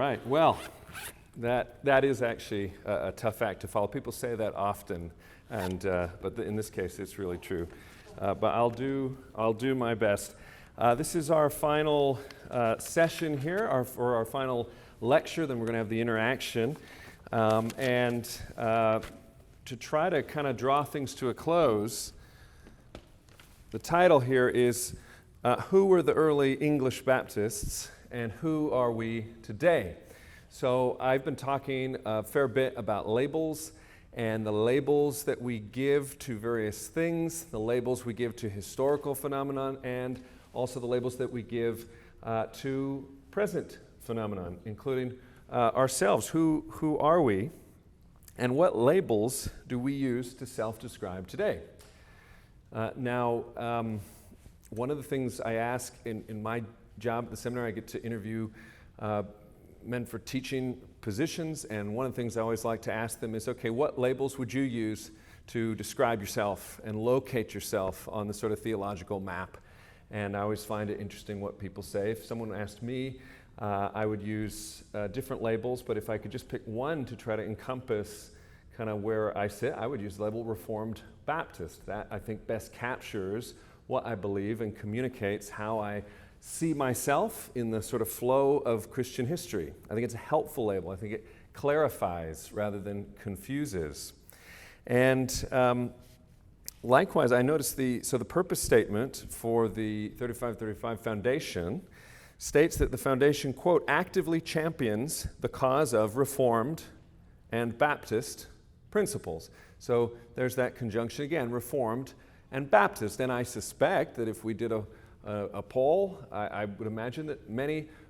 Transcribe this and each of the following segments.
right. Well, that is actually a tough act to follow. People say that often, and but in this case, it's really true. But I'll do my best. This is our final session here, for our final lecture. Then we're going to have the interaction, and to try to kind of draw things to a close. The title here is "Who Were the Early English Baptists, and Who Are We Today?" So I've been talking a fair bit about labels and the labels that we give to various things, the labels we give to historical phenomenon, and also the labels that we give to present phenomenon, including ourselves. Who are we, and what labels do we use to self-describe today? Now, one of the things I ask in my job at the seminary, I get to interview men for teaching positions, and one of the things I always like to ask them is, okay, what labels would you use to describe yourself and locate yourself on the sort of theological map? And I always find it interesting what people say. If someone asked me, I would use different labels, but if I could just pick one to try to encompass kind of where I sit, I would use the label Reformed Baptist. That, I think, best captures what I believe and communicates how I see myself in the sort of flow of Christian history. I think it's a helpful label. I think it clarifies rather than confuses. And likewise, I noticed the purpose statement for the 3535 Foundation states that the Foundation, quote, actively champions the cause of Reformed and Baptist principles. So there's that conjunction again, Reformed and Baptist. And I suspect that if we did a poll, I would imagine that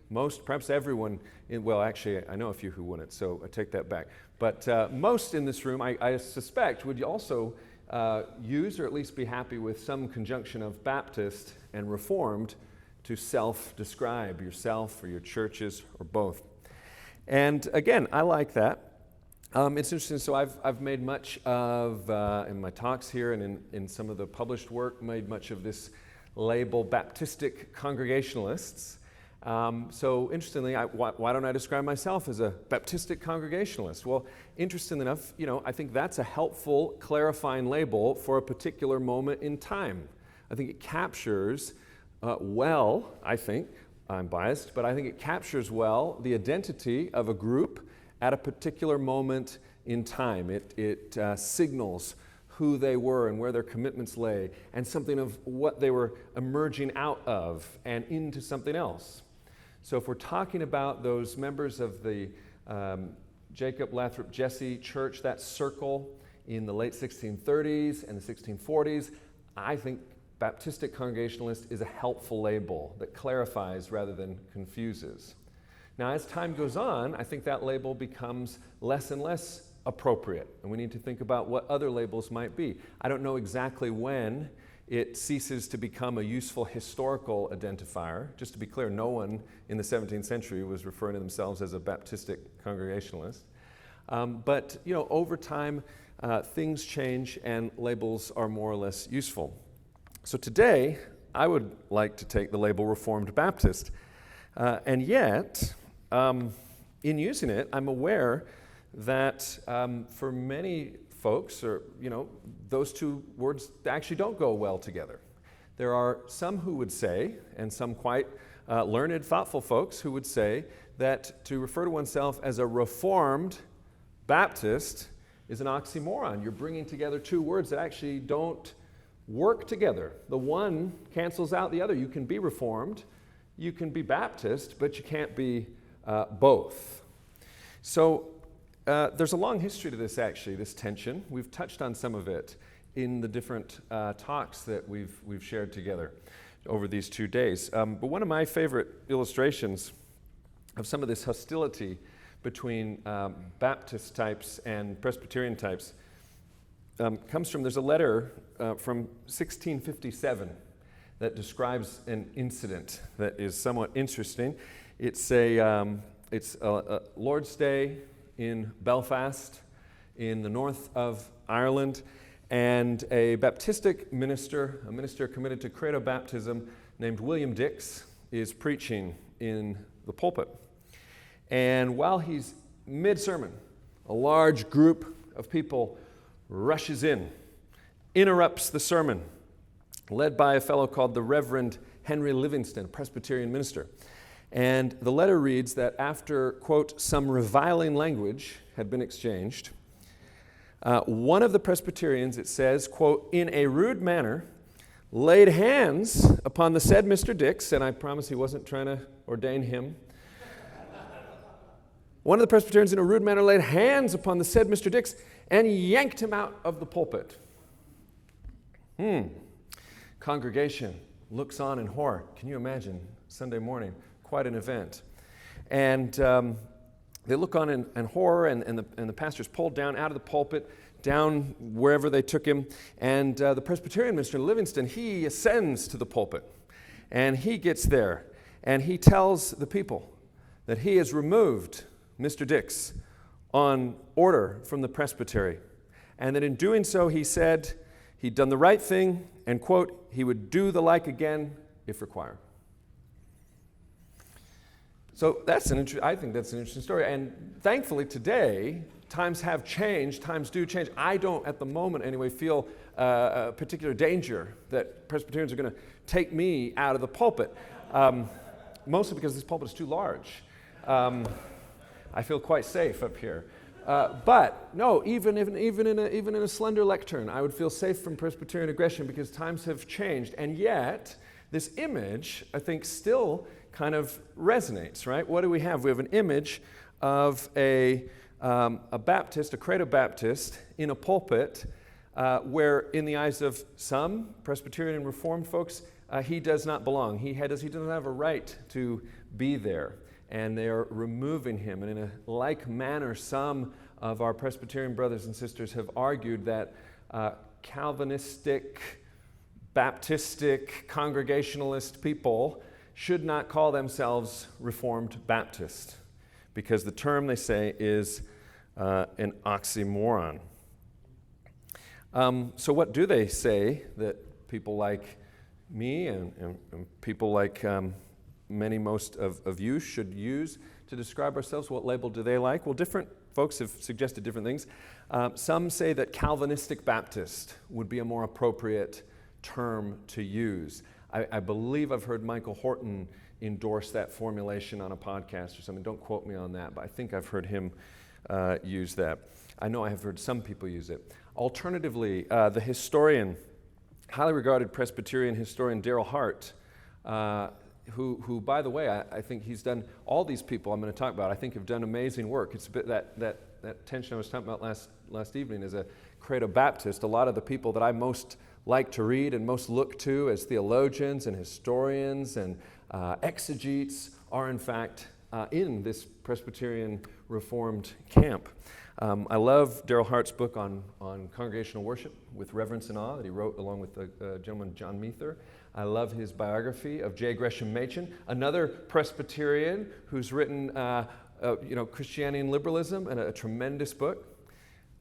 most, perhaps everyone, well, actually, I know a few who wouldn't, so I take that back. But most in this room, I suspect, would also use or at least be happy with some conjunction of Baptist and Reformed to self-describe yourself or your churches or both. And again, I like that. It's interesting, so I've made much of, in my talks here and in some of the published work, made much of this label Baptistic Congregationalists. So interestingly, why don't I describe myself as a Baptistic Congregationalist? Well, interestingly enough, I think that's a helpful, clarifying label for a particular moment in time. I think it captures I think, I'm biased, but I think it captures well the identity of a group at a particular moment in time. It signals who they were and where their commitments lay, and something of what they were emerging out of and into something else. So if we're talking about those members of the Jacob, Lathrop, Jesse church, that circle in the late 1630s and the 1640s, I think Baptistic Congregationalist is a helpful label that clarifies rather than confuses. Now, as time goes on, I think that label becomes less and less appropriate, and we need to think about what other labels might be. I don't know exactly when it ceases to become a useful historical identifier. Just to be clear, no one in the 17th century was referring to themselves as a Baptistic Congregationalist. But over time, things change and labels are more or less useful. So today, I would like to take the label Reformed Baptist, and yet, in using it, I'm aware that for many folks, or those two words actually don't go well together. There are some who would say, and some quite learned, thoughtful folks who would say that to refer to oneself as a Reformed Baptist is an oxymoron. You're bringing together two words that actually don't work together. The one cancels out the other. You can be Reformed, you can be Baptist, but you can't be both. So there's a long history to this, actually, this tension. We've touched on some of it in the different talks that we've shared together over these 2 days. But one of my favorite illustrations of some of this hostility between Baptist types and Presbyterian types comes from, there's a letter from 1657 that describes an incident that is somewhat interesting. It's a Lord's Day in Belfast, in the north of Ireland, and a Baptistic minister, a minister committed to credo baptism named William Dix, is preaching in the pulpit. And while he's mid-sermon, a large group of people rushes in, interrupts the sermon, led by a fellow called the Reverend Henry Livingston, a Presbyterian minister. And the letter reads that after, quote, some reviling language had been exchanged, one of the Presbyterians, it says, quote, in a rude manner, laid hands upon the said Mr. Dix, and I promise he wasn't trying to ordain him. One of the Presbyterians in a rude manner laid hands upon the said Mr. Dix and yanked him out of the pulpit. Congregation looks on in horror. Can you imagine? Sunday morning, quite an event. And they look on in horror, and the pastor's pulled down out of the pulpit, down wherever they took him. And the Presbyterian minister, Livingston, he ascends to the pulpit. And he gets there, and he tells the people that he has removed Mr. Dix on order from the presbytery. And that in doing so, he said he'd done the right thing, and, quote, he would do the like again if required. So I think that's an interesting story. And thankfully today, times have changed, times do change. I don't, at the moment anyway, feel a particular danger that Presbyterians are going to take me out of the pulpit, mostly because this pulpit is too large. I feel quite safe up here. But no, even in a slender lectern, I would feel safe from Presbyterian aggression because times have changed. And yet, this image, I think, still kind of resonates, right? What do we have? We have an image of a Baptist, a credo Baptist, in a pulpit where, in the eyes of some Presbyterian and Reformed folks, he does not belong. He doesn't have a right to be there. And they are removing him. And in a like manner, some of our Presbyterian brothers and sisters have argued that Calvinistic, Baptistic, Congregationalist people should not call themselves Reformed Baptist, because the term, they say, is an oxymoron. So what do they say that people like me and people like most of you should use to describe ourselves? What label do they like? Well, different folks have suggested different things. Some say that Calvinistic Baptist would be a more appropriate term to use. I believe I've heard Michael Horton endorse that formulation on a podcast or something. Don't quote me on that, but I think I've heard him use that. I know I have heard some people use it. Alternatively, the historian, highly regarded Presbyterian historian Darrell Hart, who, by the way, I think he's done, all these people I'm going to talk about, I think have done amazing work. It's a bit that tension I was talking about last evening as a credo Baptist. A lot of the people that I most like to read and most look to as theologians and historians and exegetes are, in fact, in this Presbyterian Reformed camp. I love Darrell Hart's book on congregational worship with reverence and awe that he wrote along with the gentleman John Meether. I love his biography of J. Gresham Machen, another Presbyterian who's written Christianity and Liberalism, and a tremendous book.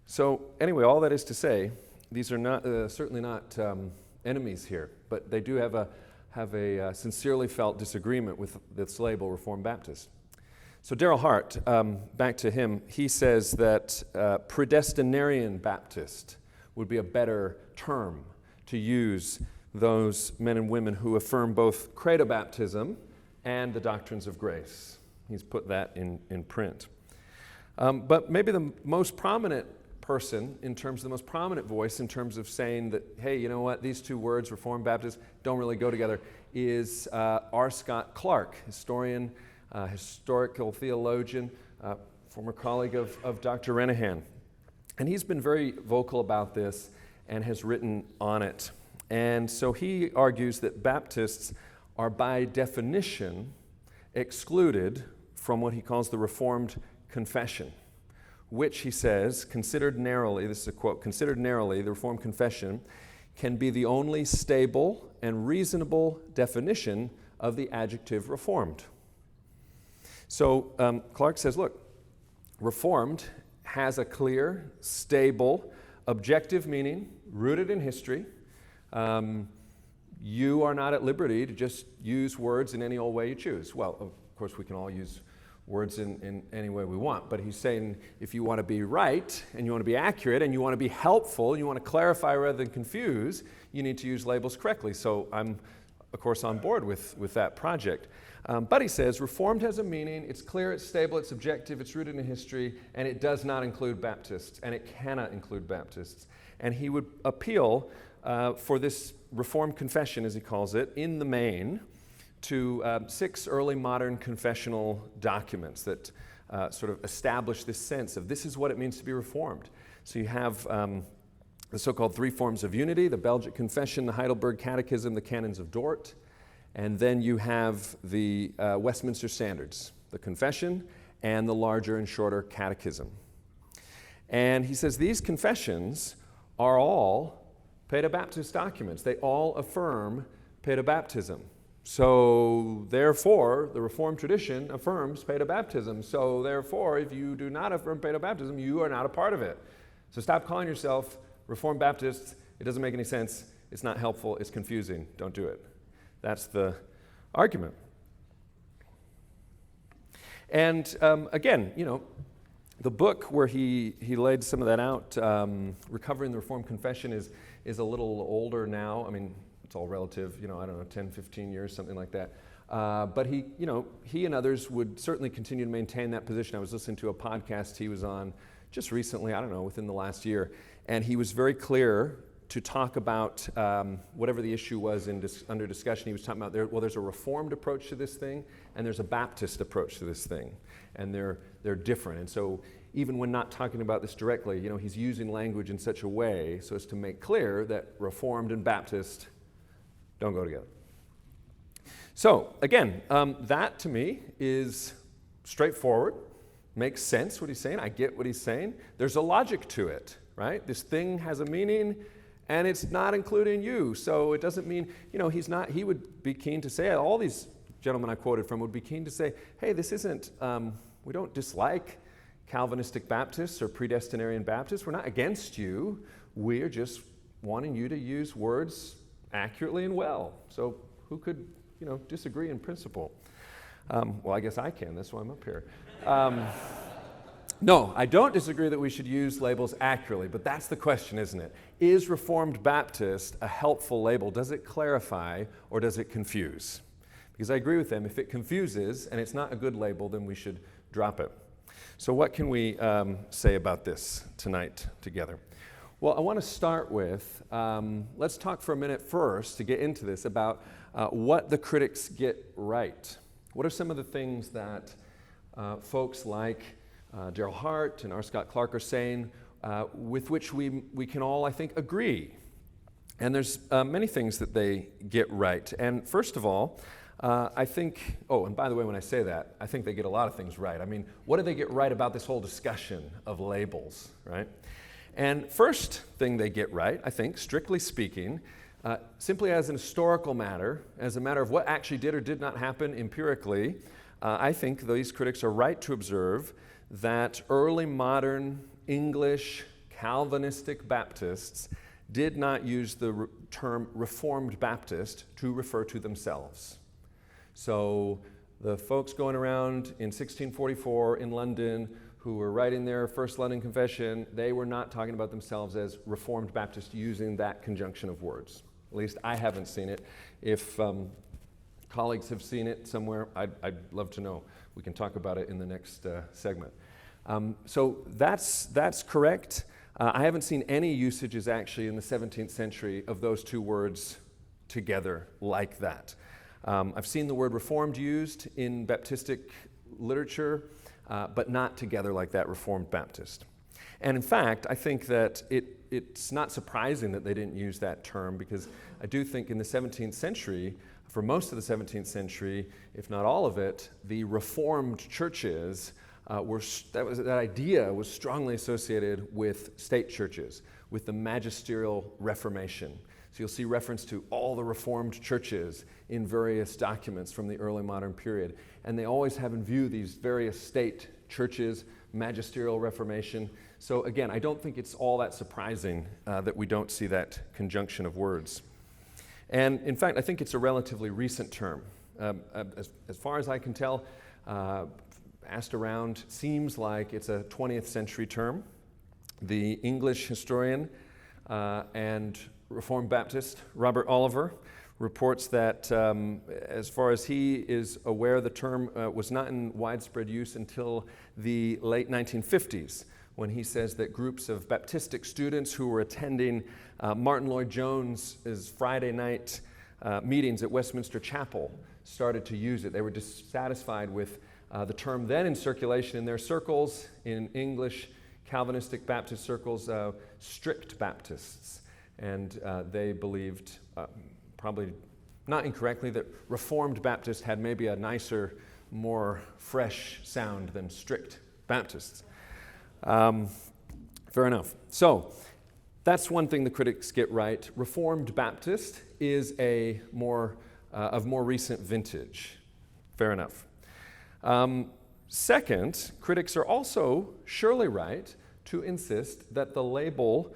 So anyway, all that is to say, these are not certainly not enemies here, but they do have a sincerely felt disagreement with this label, Reformed Baptist. So Darrell Hart, back to him, he says that predestinarian Baptist would be a better term to use those men and women who affirm both credo baptism and the doctrines of grace. He's put that in print. But maybe the most prominent person, in terms of the most prominent voice, in terms of saying that, hey, you know what, these two words, Reformed Baptist, don't really go together, is R. Scott Clark, historian, historical theologian, former colleague of Dr. Renahan. And he's been very vocal about this and has written on it. And so he argues that Baptists are by definition excluded from what he calls the Reformed confession, which he says, considered narrowly, this is a quote, considered narrowly, the Reformed confession can be the only stable and reasonable definition of the adjective Reformed. So Clark says, look, Reformed has a clear, stable, objective meaning, rooted in history. You are not at liberty to just use words in any old way you choose. Well, of course, we can all use words in any way we want. But he's saying if you want to be right, and you want to be accurate, and you want to be helpful, and you want to clarify rather than confuse, you need to use labels correctly. So I'm, of course, on board with that project. But he says, Reformed has a meaning, it's clear, it's stable, it's objective, it's rooted in history, and it does not include Baptists, and it cannot include Baptists. And he would appeal for this Reformed confession, as he calls it, in the main, to 6 early modern confessional documents that sort of establish this sense of this is what it means to be Reformed. So you have the so-called 3 forms of unity, the Belgic Confession, the Heidelberg Catechism, the Canons of Dort, and then you have the Westminster Standards, the Confession, and the larger and shorter Catechism. And he says these confessions are all Paedobaptist documents. They all affirm Paedobaptism. So therefore, the Reformed tradition affirms Paedobaptism. So therefore, if you do not affirm Paedobaptism, you are not a part of it. So stop calling yourself Reformed Baptists. It doesn't make any sense. It's not helpful. It's confusing. Don't do it. That's the argument. And again, the book where he laid some of that out, Recovering the Reformed Confession, is a little older now. I mean, it's all relative, I don't know, 10, 15 years, something like that. But he and others would certainly continue to maintain that position. I was listening to a podcast he was on just recently, I don't know, within the last year, and he was very clear to talk about whatever the issue was under discussion. He was talking about there's a Reformed approach to this thing, and there's a Baptist approach to this thing, and they're different. And so even when not talking about this directly, he's using language in such a way so as to make clear that Reformed and Baptist don't go together. So again, that to me is straightforward, makes sense what he's saying. I get what he's saying. There's a logic to it, right? This thing has a meaning, and it's not including you. So it doesn't mean, he would be keen to say, all these gentlemen I quoted from would be keen to say, hey, this isn't, we don't dislike Calvinistic Baptists or predestinarian Baptists. We're not against you. We're just wanting you to use words accurately and well. So who could, disagree in principle? Well, I guess I can. That's why I'm up here. No, I don't disagree that we should use labels accurately, but that's the question, isn't it? Is Reformed Baptist a helpful label? Does it clarify or does it confuse? Because I agree with them. If it confuses and it's not a good label, then we should drop it. So what can we say about this tonight together? Well, I want to start with, let's talk for a minute first to get into this about what the critics get right. What are some of the things that folks like Darrell Hart and R. Scott Clark are saying with which we can all, I think, agree? And there's many things that they get right. And first of all, I think, and by the way, when I say that, I think they get a lot of things right. I mean, what do they get right about this whole discussion of labels, right? And first thing they get right, I think, strictly speaking, simply as an historical matter, as a matter of what actually did or did not happen empirically, I think these critics are right to observe that early modern English Calvinistic Baptists did not use the term Reformed Baptist to refer to themselves. So the folks going around in 1644 in London who were writing their first London Confession, they were not talking about themselves as Reformed Baptists using that conjunction of words. At least I haven't seen it. If colleagues have seen it somewhere, I'd love to know. We can talk about it in the next segment. So that's correct. I haven't seen any usages actually in the 17th century of those two words together like that. I've seen the word Reformed used in Baptistic literature, but not together like that, Reformed Baptist. And in fact, I think that it's not surprising that they didn't use that term, because I do think in the 17th century, for most of the 17th century, if not all of it, the Reformed churches that idea was strongly associated with state churches, with the magisterial Reformation. So you'll see reference to all the Reformed churches in various documents from the early modern period. And they always have in view these various state churches, magisterial Reformation. So again, I don't think it's all that surprising that we don't see that conjunction of words. And in fact, I think it's a relatively recent term. As far as I can tell, asked around, seems like it's a 20th century term. The English historian and Reformed Baptist Robert Oliver reports that as far as he is aware, the term was not in widespread use until the late 1950s, when he says that groups of Baptistic students who were attending Martin Lloyd-Jones's Friday night meetings at Westminster Chapel started to use it. They were dissatisfied with the term then in circulation in their circles, in English Calvinistic Baptist circles, strict Baptists. And they believed, probably not incorrectly, that Reformed Baptists had maybe a nicer, more fresh sound than strict Baptists. Fair enough. So that's one thing the critics get right. Reformed Baptist is a of more recent vintage. Fair enough. Second, critics are also surely right to insist that the label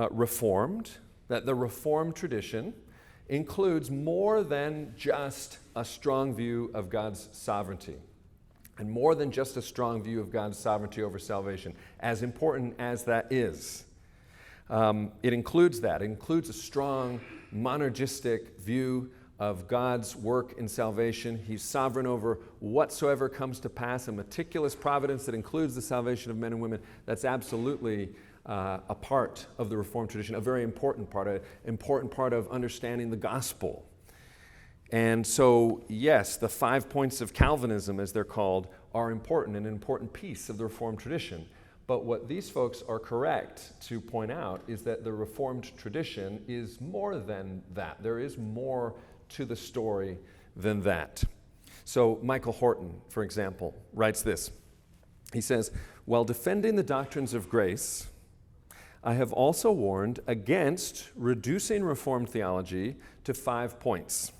Reformed, that the Reformed tradition includes more than just a strong view of God's sovereignty, and more than just a strong view of God's sovereignty over salvation, as important as that is. It includes that. It includes a strong monergistic view of God's work in salvation. He's sovereign over whatsoever comes to pass, a meticulous providence that includes the salvation of men and women. That's absolutely a part of the Reformed tradition, a very important part, an important part of understanding the gospel. And so, yes, the 5 points of Calvinism, as they're called, are important, and an important piece of the Reformed tradition. But what these folks are correct to point out is that the Reformed tradition is more than that. There is more to the story than that. So Michael Horton, for example, writes this. He says, "While defending the doctrines of grace, I have also warned against reducing Reformed theology to 5 points.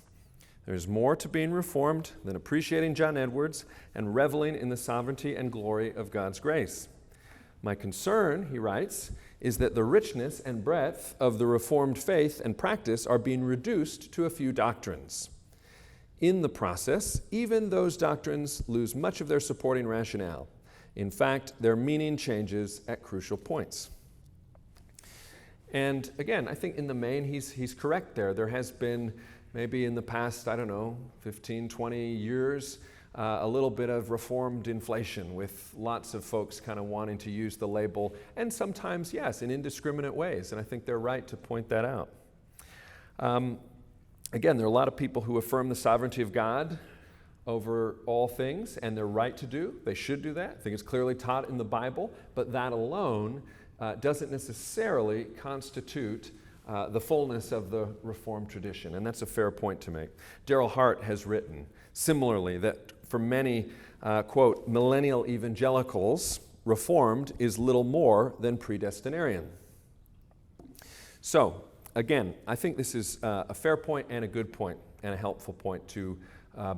There's more to being Reformed than appreciating John Edwards and reveling in the sovereignty and glory of God's grace. My concern," he writes, "is that the richness and breadth of the Reformed faith and practice are being reduced to a few doctrines. In the process, even those doctrines lose much of their supporting rationale. In fact, their meaning changes at crucial points." And again, I think in the main he's correct there. There has been maybe in the past, 15, 20 years, a little bit of Reformed inflation with lots of folks kind of wanting to use the label, and sometimes, yes, in indiscriminate ways, and I think they're right to point that out. Again, there are a lot of people who affirm the sovereignty of God over all things, and they're right to do. They should do that. I think it's clearly taught in the Bible, but that alone doesn't necessarily constitute the fullness of the Reformed tradition, and that's a fair point to make. Darrell Hart has written similarly that for many, quote, millennial evangelicals, Reformed is little more than predestinarian. So, again, I think this is a fair point and a good point and a helpful point to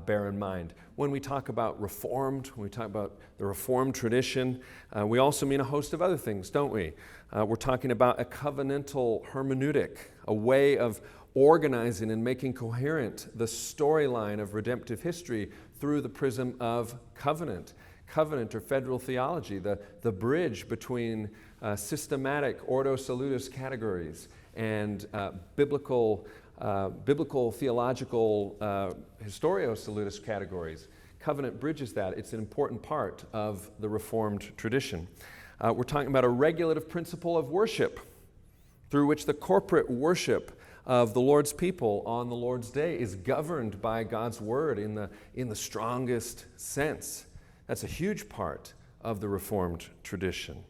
bear in mind. When we talk about Reformed, when we talk about the Reformed tradition, we also mean a host of other things, don't we? We're talking about a covenantal hermeneutic, a way of organizing and making coherent the storyline of redemptive history through the prism of covenant. Covenant or federal theology, the bridge between systematic ordo salutis categories and biblical theological historio salutis categories. Covenant bridges that. It's an important part of the Reformed tradition. We're talking about a regulative principle of worship through which the corporate worship of the Lord's people on the Lord's day is governed by God's word in the strongest sense. That's a huge part of the Reformed tradition.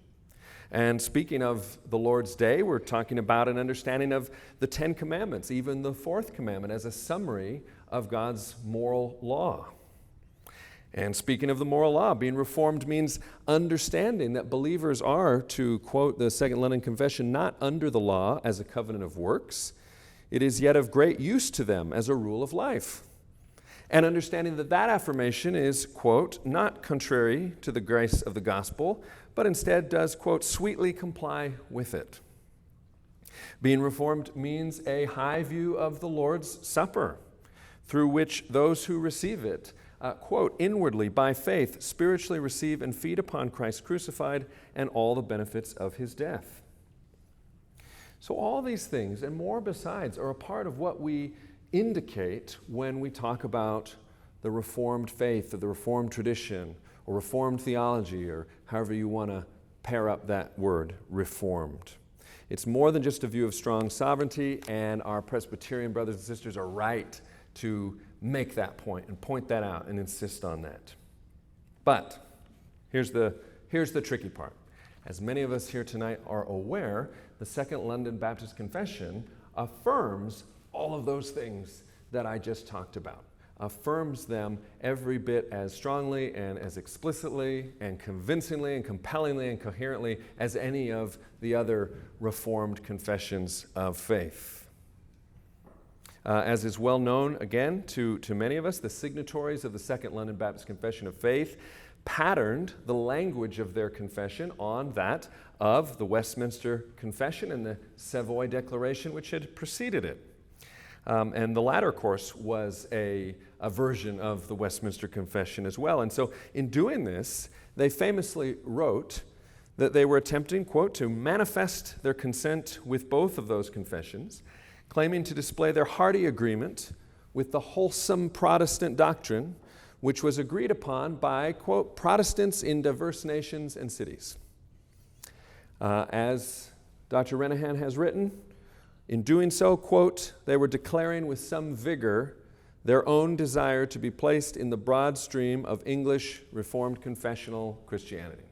And speaking of the Lord's day, we're talking about an understanding of the 10 Commandments, even the fourth commandment, as a summary of God's moral law. And speaking of the moral law, being Reformed means understanding that believers are, to quote the Second London Confession, not under the law as a covenant of works. It is yet of great use to them as a rule of life. And understanding that that affirmation is, quote, not contrary to the grace of the gospel, but instead does, quote, sweetly comply with it. Being Reformed means a high view of the Lord's Supper, through which those who receive it quote, inwardly, by faith, spiritually receive and feed upon Christ crucified and all the benefits of his death. So all these things and more besides are a part of what we indicate when we talk about the Reformed faith or the Reformed tradition or Reformed theology, or however you want to pair up that word, Reformed. It's more than just a view of strong sovereignty, and our Presbyterian brothers and sisters are right to make that point and point that out and insist on that. But here's the tricky part. As many of us here tonight are aware, the Second London Baptist Confession affirms all of those things that I just talked about. Affirms them every bit as strongly and as explicitly and convincingly and compellingly and coherently as any of the other Reformed confessions of faith. As is well known, again, to many of us, the signatories of the Second London Baptist Confession of Faith patterned the language of their confession on that of the Westminster Confession and the Savoy Declaration, which had preceded it. And the latter, of course, was a version of the Westminster Confession as well. And so in doing this, they famously wrote that they were attempting, quote, to manifest their consent with both of those confessions, claiming to display their hearty agreement with the wholesome Protestant doctrine, which was agreed upon by, quote, Protestants in diverse nations and cities. As Dr. Renahan has written, in doing so, quote, they were declaring with some vigor their own desire to be placed in the broad stream of English Reformed confessional Christianity.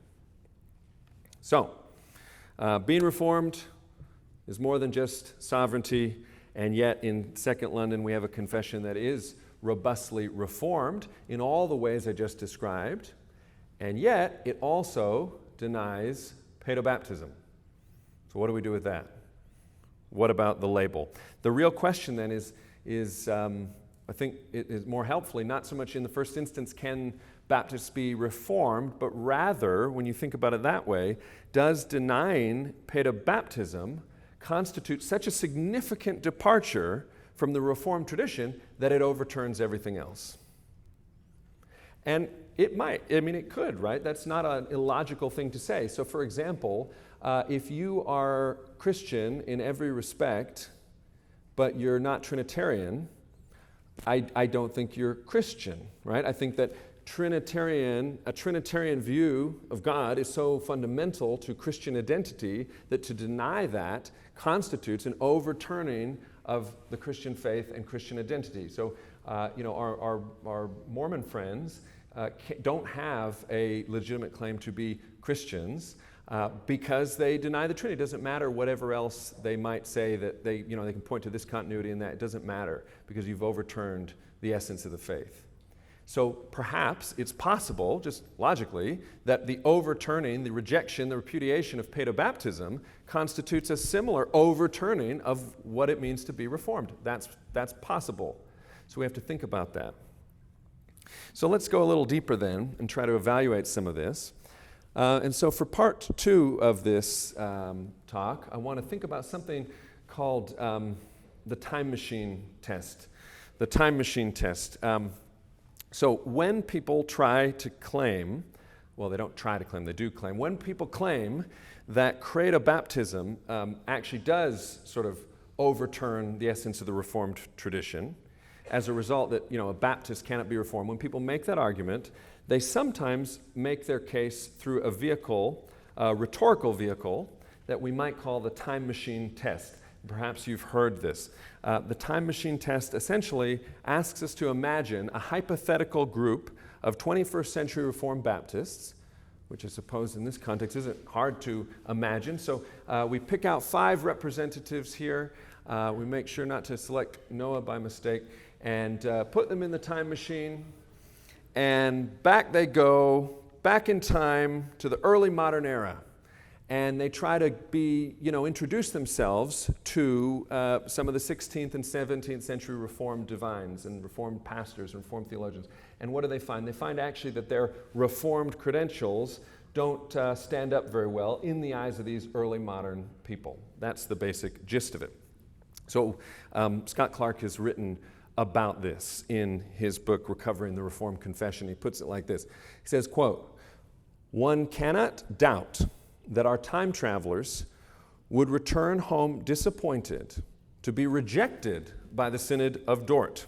So, being Reformed is more than just sovereignty, and yet in Second London we have a confession that is robustly Reformed in all the ways I just described, and yet it also denies paedobaptism. So what do we do with that? What about the label? The real question then is I think it is more helpfully, not so much in the first instance, can Baptists be Reformed, but rather, when you think about it that way, does denying paedobaptism constitute such a significant departure from the Reformed tradition that it overturns everything else? And it might. I mean, it could, right? That's not an illogical thing to say. So, for example, if you are Christian in every respect, but you're not Trinitarian, I don't think you're Christian, right? I think that a Trinitarian view of God is so fundamental to Christian identity that to deny that constitutes an overturning of the Christian faith and Christian identity. So, our Mormon friends don't have a legitimate claim to be Christians because they deny the Trinity. It doesn't matter whatever else they might say that they can point to this continuity and that. It doesn't matter because you've overturned the essence of the faith. So perhaps it's possible, just logically, that the overturning, the rejection, the repudiation of paedobaptism constitutes a similar overturning of what it means to be Reformed. That's possible. So we have to think about that. So let's go a little deeper then and try to evaluate some of this. And so for part two of this talk, I want to think about something called the time machine test. The time machine test. So when people try to claim, well, they don't try to claim, they do claim. When people claim that credo baptism actually does sort of overturn the essence of the Reformed tradition, as a result that, a Baptist cannot be Reformed, when people make that argument, they sometimes make their case through a vehicle, a rhetorical vehicle, that we might call the time machine test. Perhaps you've heard this. The time machine test essentially asks us to imagine a hypothetical group of 21st century Reformed Baptists, which I suppose in this context isn't hard to imagine. So we pick out 5 representatives here. We make sure not to select Noah by mistake and put them in the time machine. And back they go, back in time to the early modern era. And they try to introduce themselves to some of the 16th and 17th century Reformed divines and Reformed pastors and Reformed theologians. And what do they find? They find actually that their Reformed credentials don't stand up very well in the eyes of these early modern people. That's the basic gist of it. So Scott Clark has written about this in his book, Recovering the Reformed Confession. He puts it like this. He says, quote, "One cannot doubt that our time travelers would return home disappointed, to be rejected by the Synod of Dort."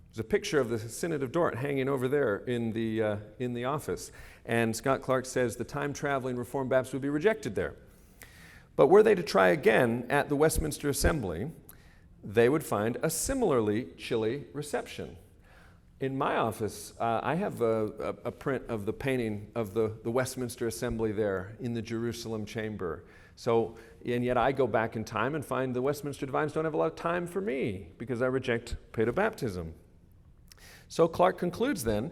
There's a picture of the Synod of Dort hanging over there in the office. And Scott Clark says the time-traveling Reformed Baptists would be rejected there. But were they to try again at the Westminster Assembly, they would find a similarly chilly reception. In my office, I have a print of the painting of the Westminster Assembly there in the Jerusalem chamber. So, and yet I go back in time and find the Westminster divines don't have a lot of time for me because I reject paedobaptism. So Clark concludes then,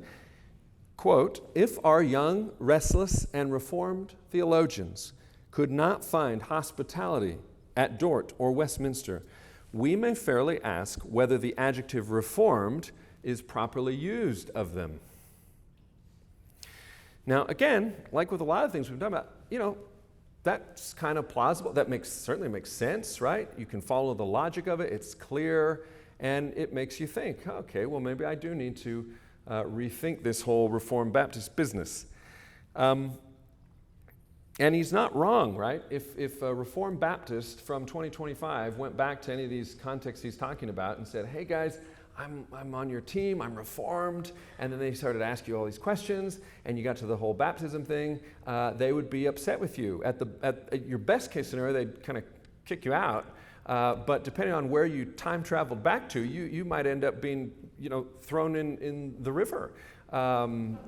quote, "If our young, restless, and Reformed theologians could not find hospitality at Dort or Westminster, we may fairly ask whether the adjective Reformed is properly used of them." Now, again, like with a lot of things we've done about, that's kind of plausible. That certainly makes sense, right? You can follow the logic of it. It's clear, and it makes you think, okay, well, maybe I do need to rethink this whole Reformed Baptist business. And he's not wrong, right? If a Reformed Baptist from 2025 went back to any of these contexts he's talking about and said, "Hey guys, I'm on your team, I'm Reformed," and then they started to ask you all these questions, and you got to the whole baptism thing, they would be upset with you. At your best case scenario, they'd kind of kick you out. But depending on where you time traveled back to, you might end up being, thrown in the river.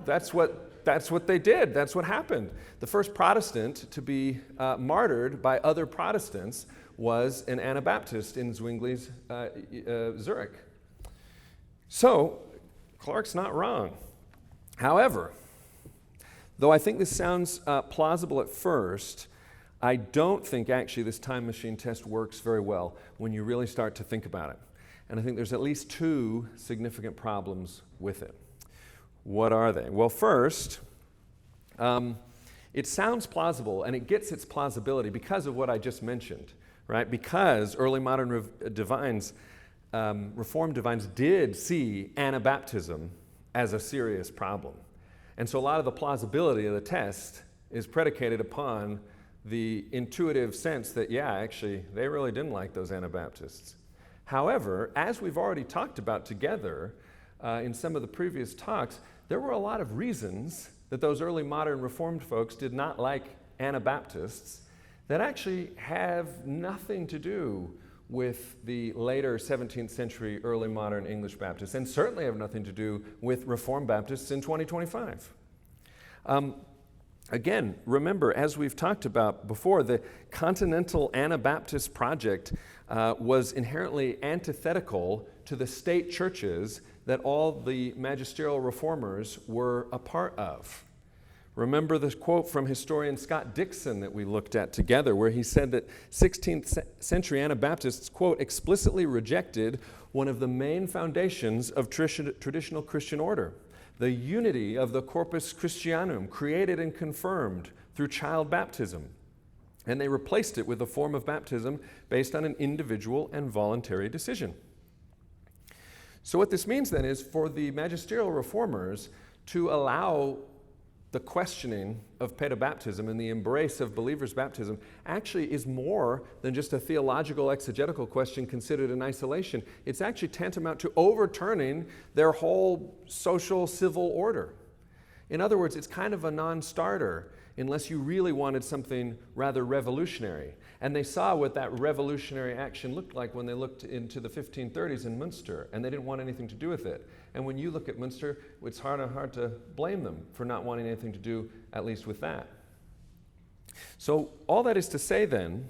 That's what they did. That's what happened. The first Protestant to be martyred by other Protestants was an Anabaptist in Zwingli's Zurich. So Clark's not wrong. However, though I think this sounds plausible at first, I don't think actually this time machine test works very well when you really start to think about it. And I think there's at least two significant problems with it. What are they? Well, first, it sounds plausible, and it gets its plausibility because of what I just mentioned, right? Because early modern Reformed divines did see Anabaptism as a serious problem. And so a lot of the plausibility of the test is predicated upon the intuitive sense that, actually, they really didn't like those Anabaptists. However, as we've already talked about together in some of the previous talks, there were a lot of reasons that those early modern Reformed folks did not like Anabaptists that actually have nothing to do with the later 17th century early modern English Baptists, and certainly have nothing to do with Reformed Baptists in 2025. Again, remember, as we've talked about before, the Continental Anabaptist Project was inherently antithetical to the state churches that all the magisterial reformers were a part of. Remember the quote from historian Scott Dixon that we looked at together, where he said that 16th century Anabaptists, quote, explicitly rejected one of the main foundations of traditional Christian order, the unity of the Corpus Christianum, created and confirmed through child baptism. And they replaced it with a form of baptism based on an individual and voluntary decision. So what this means then is for the magisterial reformers to allow the questioning of paedobaptism and the embrace of believers' baptism actually is more than just a theological exegetical question considered in isolation. It's actually tantamount to overturning their whole social civil order. In other words, it's kind of a non-starter unless you really wanted something rather revolutionary. And they saw what that revolutionary action looked like when they looked into the 1530s in Munster, and they didn't want anything to do with it. And when you look at Munster, it's hard to blame them for not wanting anything to do, at least with that. So all that is to say then,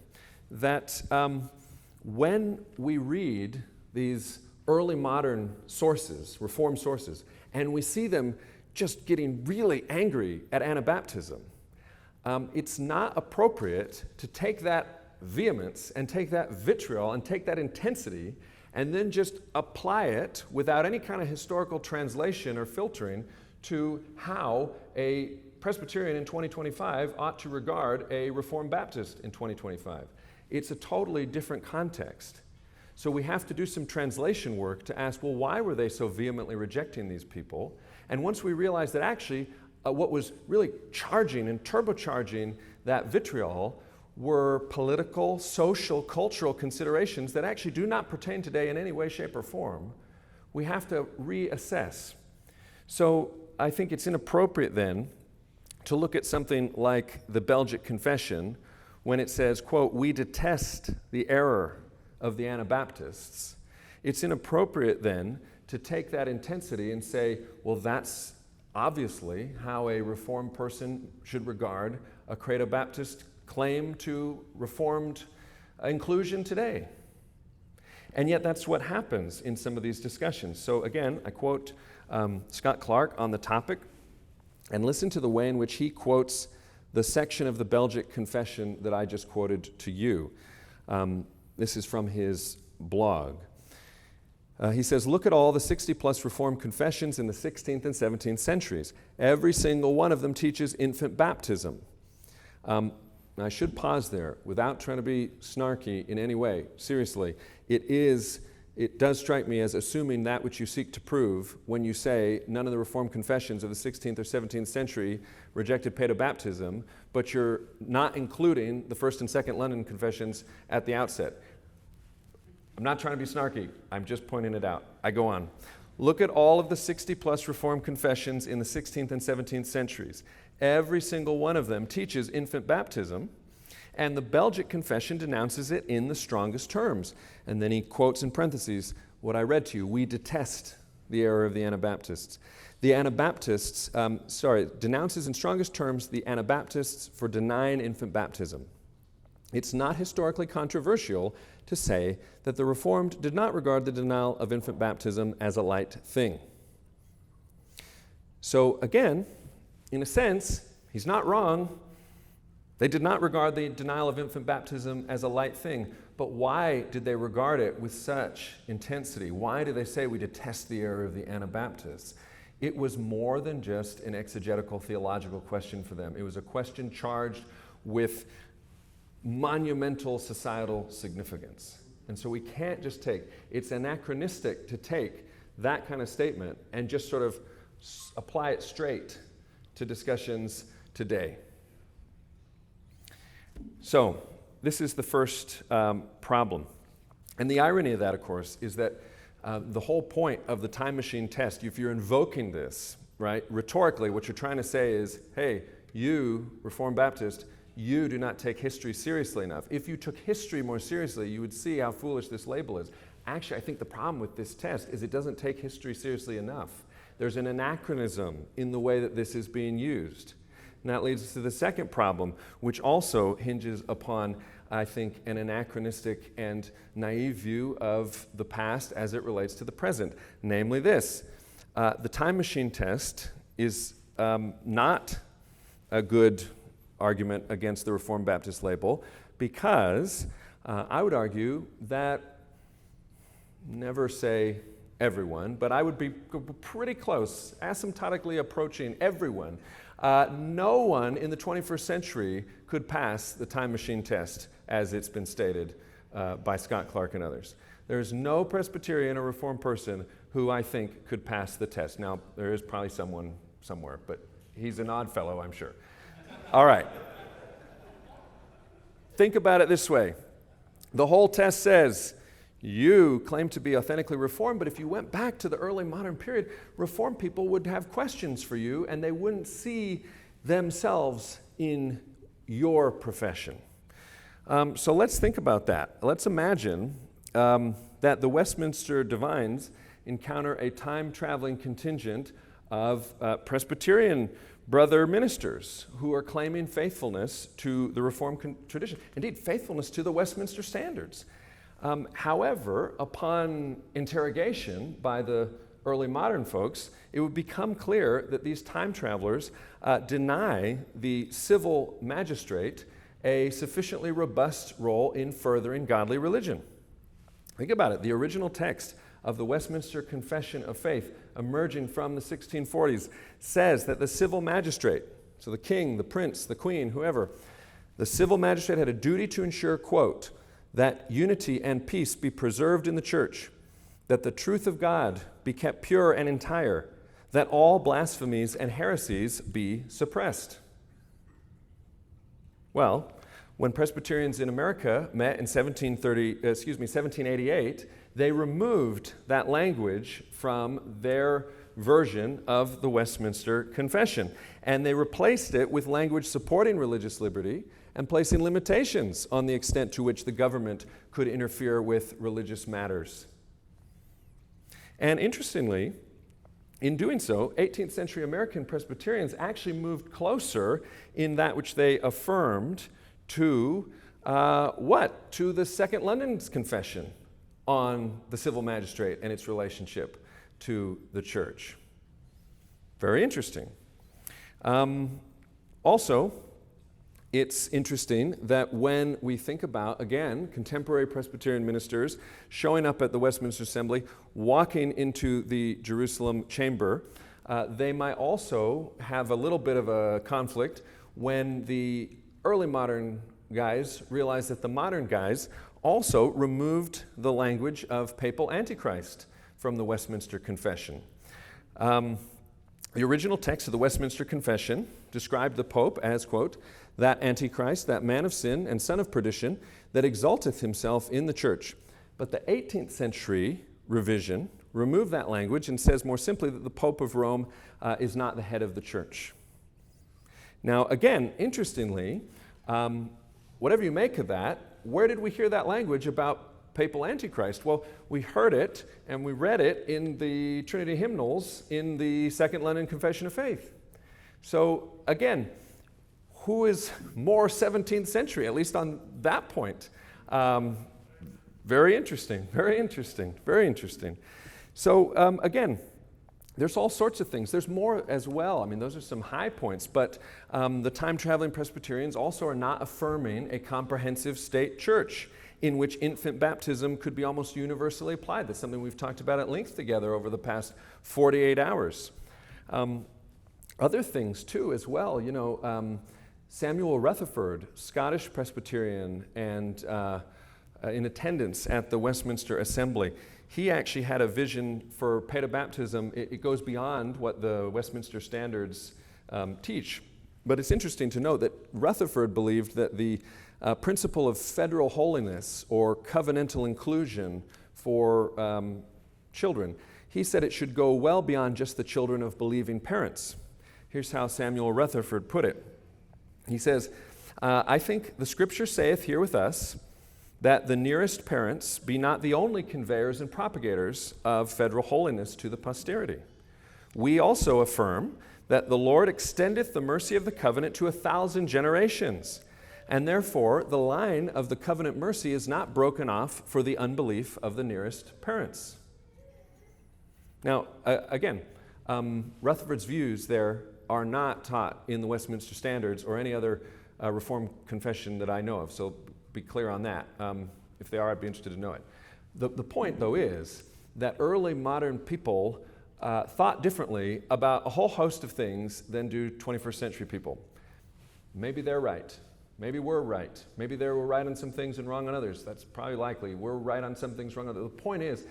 that when we read these early modern sources, Reformed sources, and we see them just getting really angry at Anabaptism, it's not appropriate to take that vehemence and take that vitriol and take that intensity and then just apply it without any kind of historical translation or filtering to how a Presbyterian in 2025 ought to regard a Reformed Baptist in 2025. It's a totally different context. So we have to do some translation work to ask, well, why were they so vehemently rejecting these people? And once we realize that actually what was really charging and turbocharging that vitriol were political, social, cultural considerations that actually do not pertain today in any way, shape, or form, we have to reassess. So I think it's inappropriate then to look at something like the Belgic Confession when it says, quote, "We detest the error of the Anabaptists." It's inappropriate then to take that intensity and say, well, that's obviously how a Reformed person should regard a Credo Baptist claim to Reformed inclusion today. And yet that's what happens in some of these discussions. So again, I quote Scott Clark on the topic, and listen to the way in which he quotes the section of the Belgic Confession that I just quoted to you. This is from his blog. He says, look at all the 60-plus Reformed confessions in the 16th and 17th centuries. Every single one of them teaches infant baptism. I should pause there without trying to be snarky in any way. Seriously, it does strike me as assuming that which you seek to prove when you say none of the Reformed confessions of the 16th or 17th century rejected paedobaptism, but you're not including the First and Second London confessions at the outset. I'm not trying to be snarky. I'm just pointing it out. I go on. Look at all of the 60-plus Reformed confessions in the 16th and 17th centuries. Every single one of them teaches infant baptism, and the Belgic Confession denounces it in the strongest terms. And then he quotes in parentheses what I read to you. We detest the error of the Anabaptists. The Anabaptists, denounces in strongest terms the Anabaptists for denying infant baptism. It's not historically controversial to say that the Reformed did not regard the denial of infant baptism as a light thing. So again, in a sense, he's not wrong. They did not regard the denial of infant baptism as a light thing. But why did they regard it with such intensity? Why do they say we detest the error of the Anabaptists? It was more than just an exegetical theological question for them. It was a question charged with monumental societal significance. And so we can't just it's anachronistic to take that kind of statement and just sort of apply it straight to discussions today. So this is the first problem. And the irony of that, of course, is that the whole point of the time machine test, if you're invoking this, right, rhetorically, what you're trying to say is, hey, you, Reformed Baptist, you do not take history seriously enough. If you took history more seriously, you would see how foolish this label is. Actually, I think the problem with this test is it doesn't take history seriously enough. There's an anachronism in the way that this is being used. And that leads us to the second problem, which also hinges upon, I think, an anachronistic and naive view of the past as it relates to the present. Namely this, the time machine test is not a good argument against the Reformed Baptist label because I would argue that, never say everyone, but I would be pretty close, asymptotically approaching everyone. No one in the 21st century could pass the time machine test as it's been stated by Scott Clark and others. There's no Presbyterian or Reformed person who I think could pass the test. Now, there is probably someone somewhere, but he's an odd fellow, I'm sure. All right. Think about it this way. The whole test says, you claim to be authentically Reformed, but if you went back to the early modern period, Reformed people would have questions for you, and they wouldn't see themselves in your profession. So let's think about that. Let's imagine that the Westminster Divines encounter a time-traveling contingent of Presbyterian brother ministers who are claiming faithfulness to the Reformed tradition, indeed faithfulness to the Westminster standards. However, upon interrogation by the early modern folks, it would become clear that these time travelers deny the civil magistrate a sufficiently robust role in furthering godly religion. Think about it. The original text of the Westminster Confession of Faith, emerging from the 1640s, says that the civil magistrate, so the king, the prince, the queen, whoever, the civil magistrate had a duty to ensure, quote, that unity and peace be preserved in the church, that the truth of God be kept pure and entire, that all blasphemies and heresies be suppressed. Well, when Presbyterians in America met in 1788, they removed that language from their version of the Westminster Confession, and they replaced it with language supporting religious liberty and placing limitations on the extent to which the government could interfere with religious matters. And interestingly, in doing so, 18th century American Presbyterians actually moved closer in that which they affirmed to what? To the Second London Confession on the civil magistrate and its relationship to the church. Very interesting. Also, it's interesting that when we think about, again, contemporary Presbyterian ministers showing up at the Westminster Assembly, walking into the Jerusalem chamber, they might also have a little bit of a conflict when the early modern guys realized that the modern guys also removed the language of papal antichrist from the Westminster Confession. The original text of the Westminster Confession described the Pope as, quote, that Antichrist, that man of sin and son of perdition, that exalteth himself in the church. But the 18th century revision removed that language and says more simply that the Pope of Rome is not the head of the church. Now, again, interestingly, whatever you make of that, where did we hear that language about papal antichrist? Well, we heard it and we read it in the Trinity hymnals in the Second London Confession of Faith. So, again, who is more 17th century, at least on that point? Very interesting, very interesting, very interesting. So, again, there's all sorts of things. There's more as well. I mean, those are some high points, but the time-traveling Presbyterians also are not affirming a comprehensive state church in which infant baptism could be almost universally applied. That's something we've talked about at length together over the past 48 hours. Other things, too, as well. You know, Samuel Rutherford, Scottish Presbyterian, and in attendance at the Westminster Assembly, he actually had a vision for paedobaptism. It goes beyond what the Westminster Standards teach. But it's interesting to note that Rutherford believed that the principle of federal holiness or covenantal inclusion for children, he said it should go well beyond just the children of believing parents. Here's how Samuel Rutherford put it. He says, I think the scripture saith here with us that the nearest parents be not the only conveyors and propagators of federal holiness to the posterity. We also affirm that the Lord extendeth the mercy of the covenant to 1,000 generations, and therefore the line of the covenant mercy is not broken off for the unbelief of the nearest parents. Now, again, Rutherford's views there are not taught in the Westminster Standards or any other Reformed confession that I know of, so be clear on that. If they are, I'd be interested to know it. The point, though, is that early modern people thought differently about a whole host of things than do 21st century people. Maybe they're right. Maybe we're right. Maybe they were right on some things and wrong on others. That's probably likely. We're right on some things, wrong on others. The point is,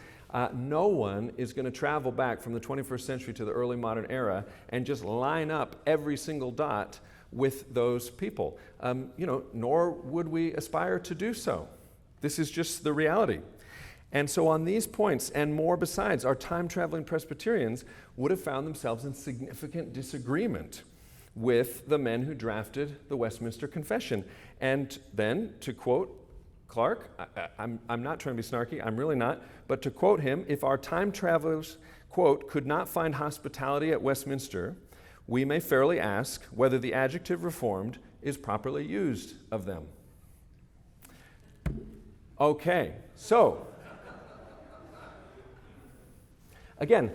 no one is going to travel back from the 21st century to the early modern era and just line up every single dot with those people. Nor would we aspire to do so. This is just the reality. And so on these points and more besides, our time-traveling Presbyterians would have found themselves in significant disagreement with the men who drafted the Westminster Confession. And then, to quote Clark, I'm not trying to be snarky, I'm really not, but to quote him, if our time travelers, quote, could not find hospitality at Westminster, we may fairly ask whether the adjective reformed is properly used of them. Okay, so, again,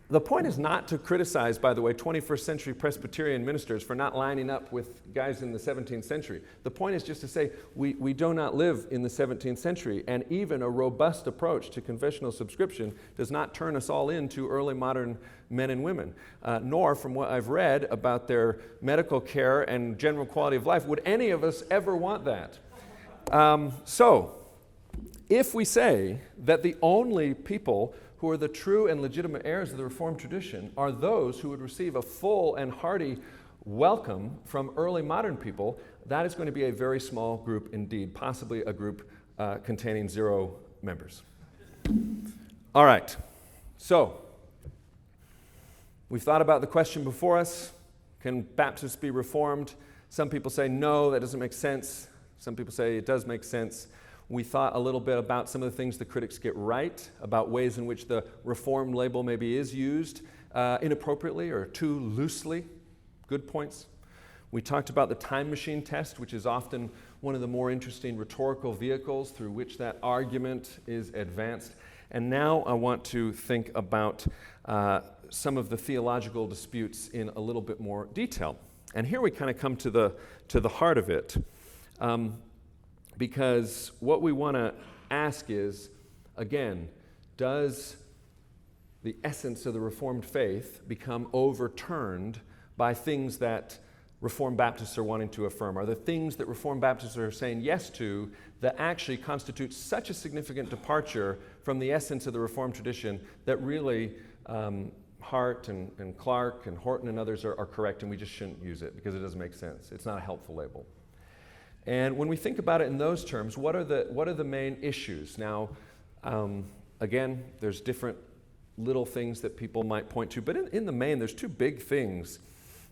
the point is not to criticize, by the way, 21st century Presbyterian ministers for not lining up with guys in the 17th century. The point is just to say we do not live in the 17th century, and even a robust approach to confessional subscription does not turn us all into early modern men and women, nor from what I've read about their medical care and general quality of life would any of us ever want that. So, If we say that the only people who are the true and legitimate heirs of the Reformed tradition are those who would receive a full and hearty welcome from early modern people, that is going to be a very small group indeed, possibly a group containing 0 members. All right, so we've thought about the question before us. Can Baptists be Reformed? Some people say, no, that doesn't make sense. Some people say it does make sense. We thought a little bit about some of the things the critics get right, about ways in which the Reformed label maybe is used inappropriately or too loosely. Good points. We talked about the time machine test, which is often one of the more interesting rhetorical vehicles through which that argument is advanced. And now I want to think about some of the theological disputes in a little bit more detail. And here we kind of come to the heart of it, because what we want to ask is, again, does the essence of the Reformed faith become overturned by things that Reformed Baptists are wanting to affirm? Are the things that Reformed Baptists are saying yes to that actually constitute such a significant departure from the essence of the Reformed tradition that really Hart and Clark and Horton and others are correct, and we just shouldn't use it because it doesn't make sense? It's not a helpful label. And when we think about it in those terms, what are the main issues? Now, again, there's different little things that people might point to, but in the main, there's 2 big things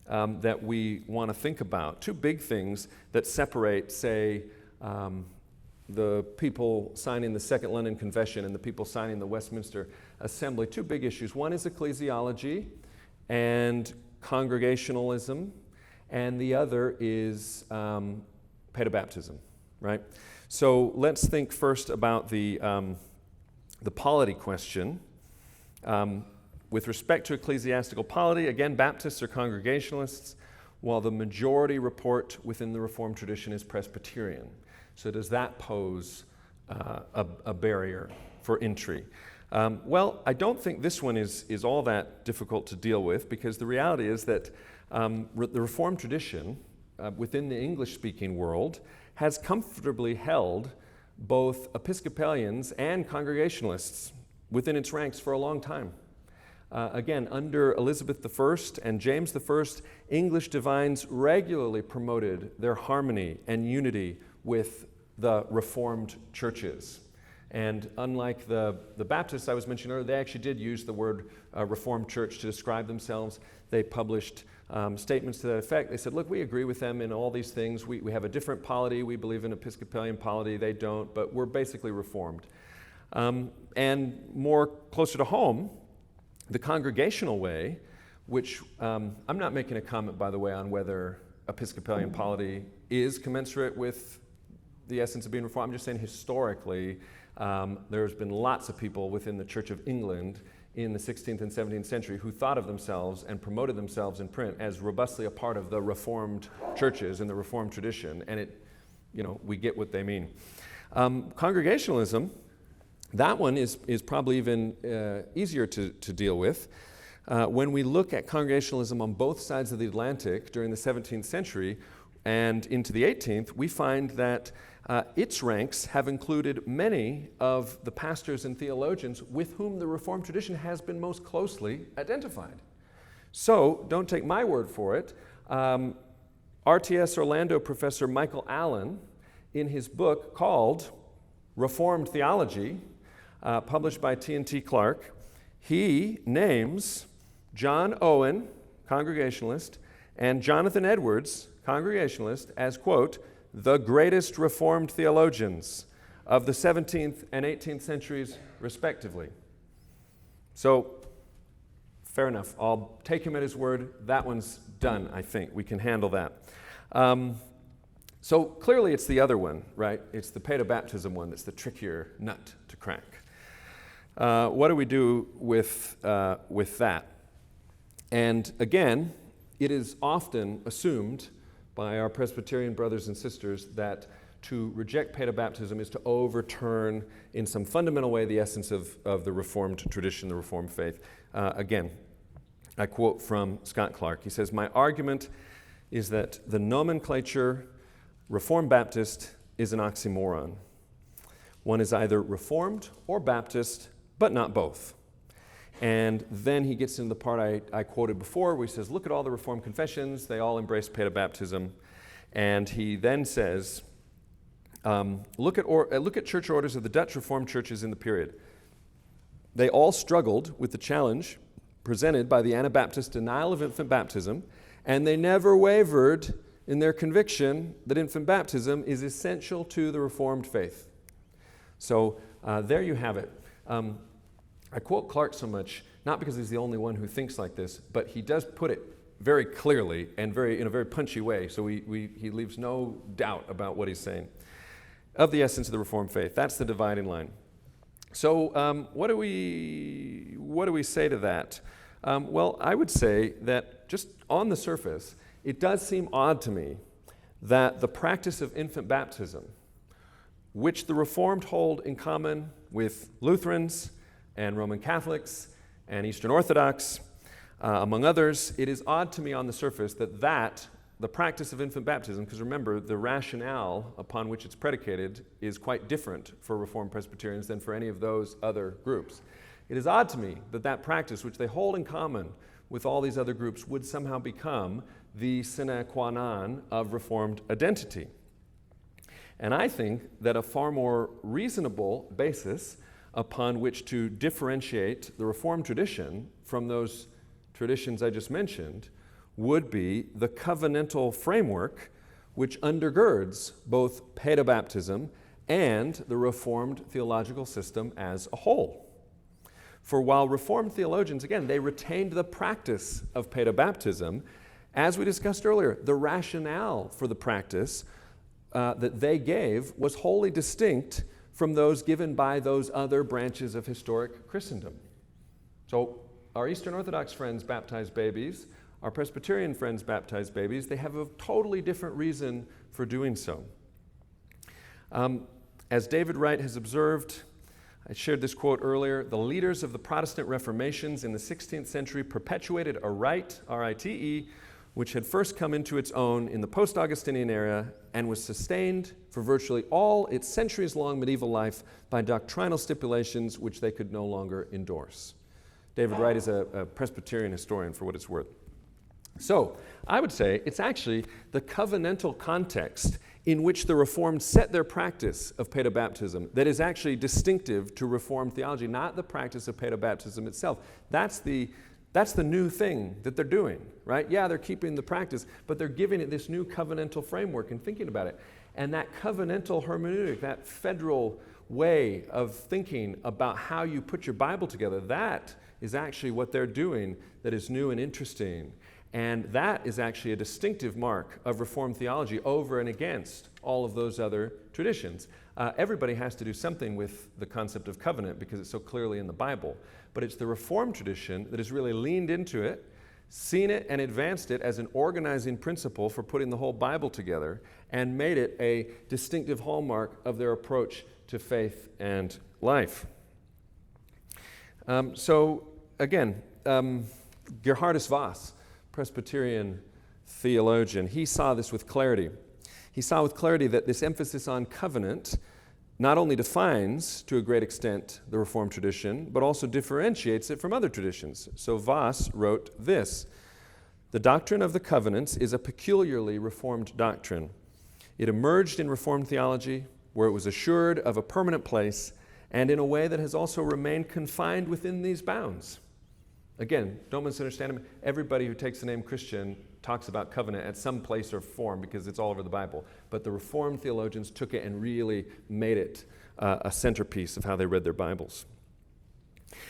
that we want to think about. 2 big things that separate, say, the people signing the Second London Confession and the people signing the Westminster Assembly. 2 big issues. One is ecclesiology and congregationalism, and the other is paedobaptism, right? So let's think first about the polity question. With respect to ecclesiastical polity, again, Baptists are Congregationalists, while the majority report within the Reformed tradition is Presbyterian. So does that pose a barrier for entry? Well, I don't think this one is all that difficult to deal with, because the reality is that the Reformed tradition within the English-speaking world has comfortably held both Episcopalians and Congregationalists within its ranks for a long time. Again, under Elizabeth I and James I, English divines regularly promoted their harmony and unity with the Reformed churches. And unlike the Baptists I was mentioning earlier, they actually did use the word Reformed church to describe themselves. They published statements to that effect. They said, look, we agree with them in all these things. We have a different polity. We believe in Episcopalian polity. They don't, but we're basically Reformed. And more closer to home, the congregational way, which I'm not making a comment, by the way, on whether Episcopalian polity is commensurate with the essence of being Reformed. I'm just saying historically, there's been lots of people within the Church of England in the 16th and 17th century who thought of themselves and promoted themselves in print as robustly a part of the Reformed churches and the Reformed tradition, and we get what they mean. Congregationalism, that one is probably even easier to deal with. When we look at congregationalism on both sides of the Atlantic during the 17th century and into the 18th, we find that its ranks have included many of the pastors and theologians with whom the Reformed tradition has been most closely identified. So, don't take my word for it. RTS Orlando professor Michael Allen, in his book called Reformed Theology, published by T&T Clark, he names John Owen, Congregationalist, and Jonathan Edwards, Congregationalist, as, quote, the greatest Reformed theologians of the 17th and 18th centuries, respectively. So, fair enough. I'll take him at his word. That one's done, I think. We can handle that. So, clearly it's the other one, right? It's the paedobaptism one that's the trickier nut to crack. What do we do with that? And again, it is often assumed by our Presbyterian brothers and sisters that to reject paedobaptism is to overturn in some fundamental way the essence of the Reformed tradition, the Reformed faith. Again, I quote from Scott Clark. He says, my argument is that the nomenclature Reformed Baptist is an oxymoron. One is either Reformed or Baptist, but not both. And then he gets into the part I quoted before, where he says, look at all the Reformed confessions. They all embrace paedobaptism. And he then says, look at church orders of the Dutch Reformed churches in the period. They all struggled with the challenge presented by the Anabaptist denial of infant baptism, and they never wavered in their conviction that infant baptism is essential to the Reformed faith. So there you have it. I quote Clark so much, not because he's the only one who thinks like this, but he does put it very clearly and in a very punchy way, so he leaves no doubt about what he's saying. Of the essence of the Reformed faith, that's the dividing line. So what do we say to that? Well, I would say that just on the surface, it does seem odd to me that the practice of infant baptism, which the Reformed hold in common with Lutherans and Roman Catholics and Eastern Orthodox, among others, it is odd to me on the surface that the practice of infant baptism, because remember, the rationale upon which it's predicated is quite different for Reformed Presbyterians than for any of those other groups. It is odd to me that practice, which they hold in common with all these other groups, would somehow become the sine qua non of Reformed identity. And I think that a far more reasonable basis upon which to differentiate the Reformed tradition from those traditions I just mentioned would be the covenantal framework which undergirds both paedobaptism and the Reformed theological system as a whole. For while Reformed theologians, again, they retained the practice of paedobaptism, as we discussed earlier, the rationale for the practice that they gave was wholly distinct from those given by those other branches of historic Christendom. So our Eastern Orthodox friends baptize babies, our Presbyterian friends baptize babies. They have a totally different reason for doing so. As David Wright has observed, I shared this quote earlier, the leaders of the Protestant Reformations in the 16th century perpetuated a rite, R-I-T-E, which had first come into its own in the post-Augustinian era and was sustained for virtually all its centuries-long medieval life by doctrinal stipulations which they could no longer endorse. David Wright is a Presbyterian historian, for what it's worth. So I would say it's actually the covenantal context in which the Reformed set their practice of paedobaptism that is actually distinctive to Reformed theology, not the practice of paedobaptism itself. That's the new thing that they're doing, right? Yeah, they're keeping the practice, but they're giving it this new covenantal framework and thinking about it. And that covenantal hermeneutic, that federal way of thinking about how you put your Bible together, that is actually what they're doing that is new and interesting. And that is actually a distinctive mark of Reformed theology over and against all of those other traditions. Everybody has to do something with the concept of covenant because it's so clearly in the Bible. But it's the Reformed tradition that has really leaned into it, seen it and advanced it as an organizing principle for putting the whole Bible together and made it a distinctive hallmark of their approach to faith and life. So again, Gerhardus Voss, Presbyterian theologian, he saw this with clarity. He saw with clarity that this emphasis on covenant not only defines, to a great extent, the Reformed tradition, but also differentiates it from other traditions. So Voss wrote this: the doctrine of the covenants is a peculiarly Reformed doctrine. It emerged in Reformed theology, where it was assured of a permanent place, and in a way that has also remained confined within these bounds. Again, don't misunderstand him. Everybody who takes the name Christian talks about covenant at some place or form because it's all over the Bible. But the Reformed theologians took it and really made it a centerpiece of how they read their Bibles.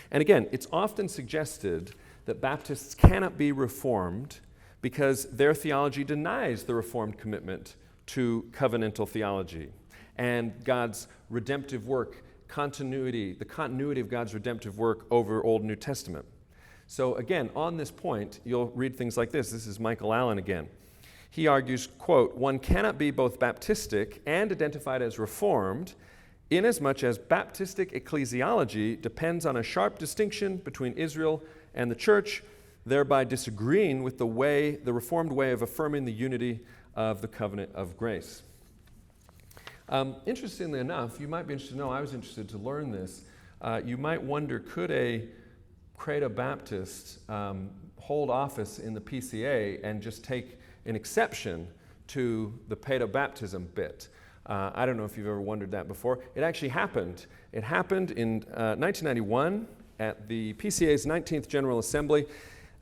And again, it's often suggested that Baptists cannot be Reformed because their theology denies the Reformed commitment to covenantal theology and God's redemptive work, the continuity of God's redemptive work over Old and New Testament. So again, on this point, you'll read things like this. This is Michael Allen again. He argues, quote, one cannot be both Baptistic and identified as Reformed inasmuch as Baptistic ecclesiology depends on a sharp distinction between Israel and the church, thereby disagreeing with the Reformed way of affirming the unity of the covenant of grace. Interestingly enough, you might be interested to know, I was interested to learn this. You might wonder, could a Credo Baptist hold office in the PCA and just take an exception to the paedobaptism bit? I don't know if you've ever wondered that before. It actually happened. It happened in 1991 at the PCA's 19th General Assembly.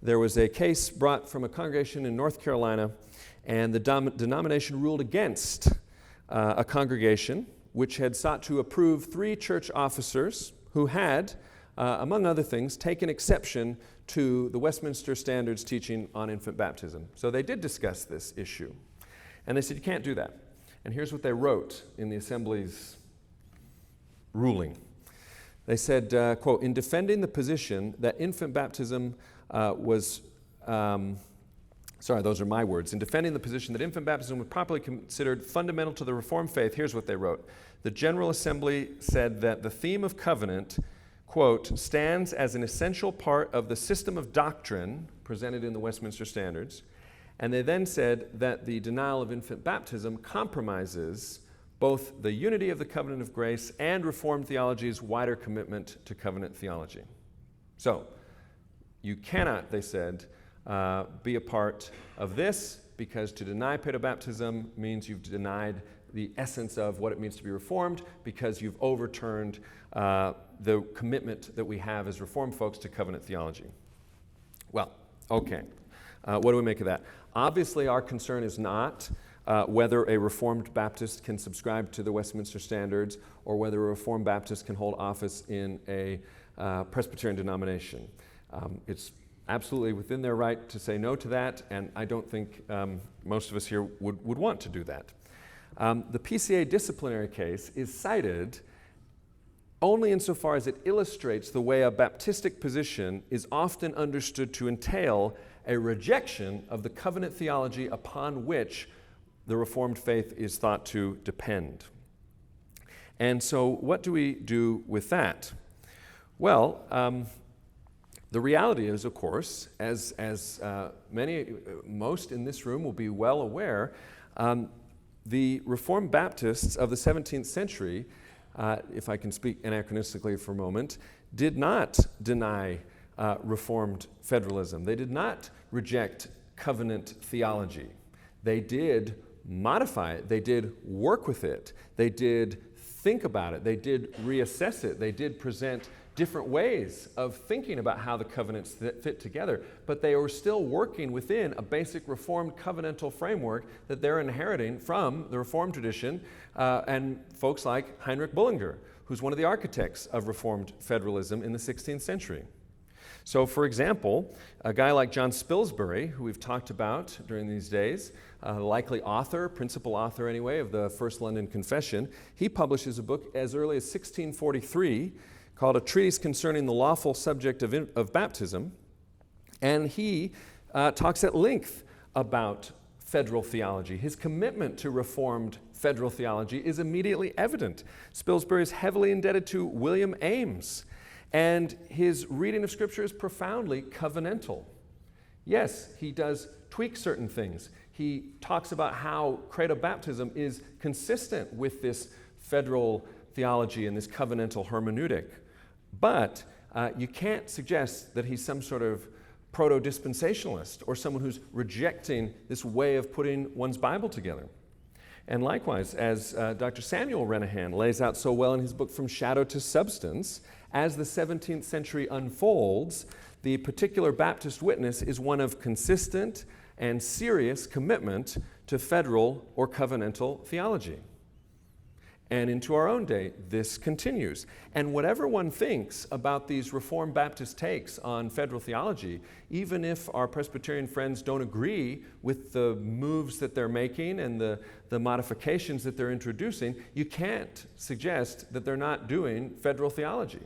There was a case brought from a congregation in North Carolina, and the denomination ruled against a congregation which had sought to approve 3 church officers who had, among other things, taken exception to the Westminster Standards teaching on infant baptism. So they did discuss this issue. And they said, you can't do that. And here's what they wrote in the Assembly's ruling. They said, quote, in defending the position that infant baptism those are my words. In defending the position that infant baptism was properly considered fundamental to the Reformed faith, here's what they wrote. The General Assembly said that the theme of covenant, quote, stands as an essential part of the system of doctrine presented in the Westminster Standards. And they then said that the denial of infant baptism compromises both the unity of the covenant of grace and Reformed theology's wider commitment to covenant theology. So, you cannot, they said, be a part of this, because to deny paedobaptism means you've denied the essence of what it means to be Reformed, because you've overturned the commitment that we have as Reformed folks to covenant theology. Well, okay. What do we make of that? Obviously, our concern is not whether a Reformed Baptist can subscribe to the Westminster Standards or whether a Reformed Baptist can hold office in a Presbyterian denomination. It's absolutely within their right to say no to that, and I don't think most of us here would want to do that. The PCA disciplinary case is cited only insofar as it illustrates the way a Baptistic position is often understood to entail a rejection of the covenant theology upon which the Reformed faith is thought to depend. And so what do we do with that? Well, the reality is, of course, as most in this room will be well aware, the Reformed Baptists of the 17th century, if I can speak anachronistically for a moment, did not deny Reformed federalism. They did not reject covenant theology. They did modify it. They did work with it. They did think about it. They did reassess it. They did present different ways of thinking about how the covenants fit together, but they were still working within a basic Reformed covenantal framework that they're inheriting from the Reformed tradition and folks like Heinrich Bullinger, who's one of the architects of Reformed federalism in the 16th century. So, for example, a guy like John Spilsbury, who we've talked about during these days, likely author, principal author anyway, of the First London Confession, he publishes a book as early as 1643 called A Treatise Concerning the Lawful Subject of Baptism, and he talks at length about federal theology. His commitment to Reformed federal theology is immediately evident. Spilsbury is heavily indebted to William Ames, and his reading of Scripture is profoundly covenantal. Yes, he does tweak certain things. He talks about how credo baptism is consistent with this federal theology and this covenantal hermeneutic. But you can't suggest that he's some sort of proto-dispensationalist or someone who's rejecting this way of putting one's Bible together. And likewise, as Dr. Samuel Renahan lays out so well in his book From Shadow to Substance, as the 17th century unfolds, the particular Baptist witness is one of consistent and serious commitment to federal or covenantal theology. And into our own day, this continues. And whatever one thinks about these Reformed Baptist takes on federal theology, even if our Presbyterian friends don't agree with the moves that they're making and the modifications that they're introducing, you can't suggest that they're not doing federal theology.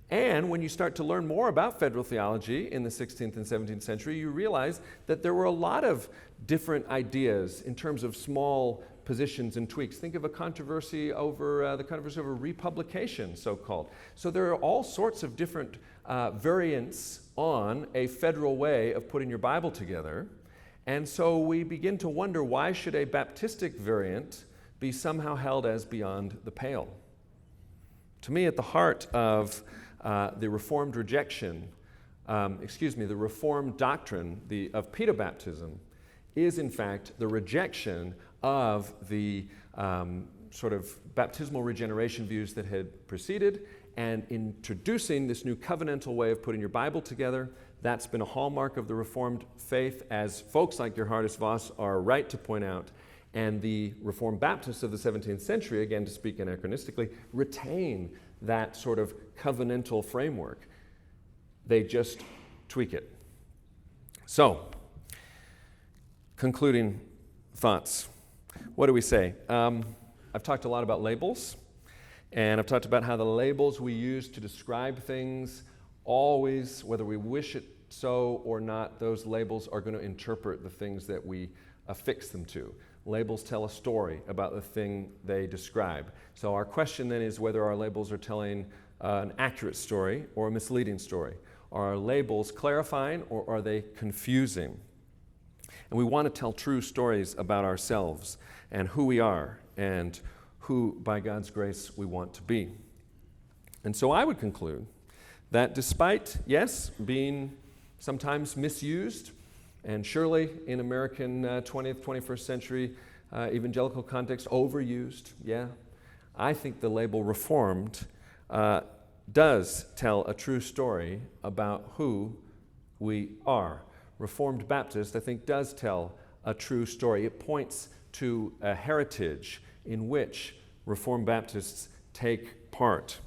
And when you start to learn more about federal theology in the 16th and 17th century, you realize that there were a lot of different ideas in terms of small positions and tweaks. Think of a controversy over the controversy over republication, so-called. So there are all sorts of different variants on a federal way of putting your Bible together. And so we begin to wonder, why should a Baptistic variant be somehow held as beyond the pale. To me, at the heart of the Reformed rejection, the Reformed doctrine of pedobaptism is, in fact, the rejection of the sort of baptismal regeneration views that had preceded, and introducing this new covenantal way of putting your Bible together. That's been a hallmark of the Reformed faith, as folks like Gerhardus Voss are right to point out. And the Reformed Baptists of the 17th century, again to speak anachronistically, retain that sort of covenantal framework. They just tweak it. So, concluding thoughts. What do we say? I've talked a lot about labels, and I've talked about how the labels we use to describe things always, whether we wish it so or not, those labels are going to interpret the things that we affix them to. Labels tell a story about the thing they describe. So our question then is whether our labels are telling an accurate story or a misleading story. Are our labels clarifying or are they confusing? And we want to tell true stories about ourselves and who we are and who, by God's grace, we want to be. And so I would conclude that despite, yes, being sometimes misused, and surely in American 20th, 21st century evangelical context, overused, I think the label Reformed does tell a true story about who we are. Reformed Baptist, I think, does tell a true story. It points to a heritage in which Reformed Baptists take part.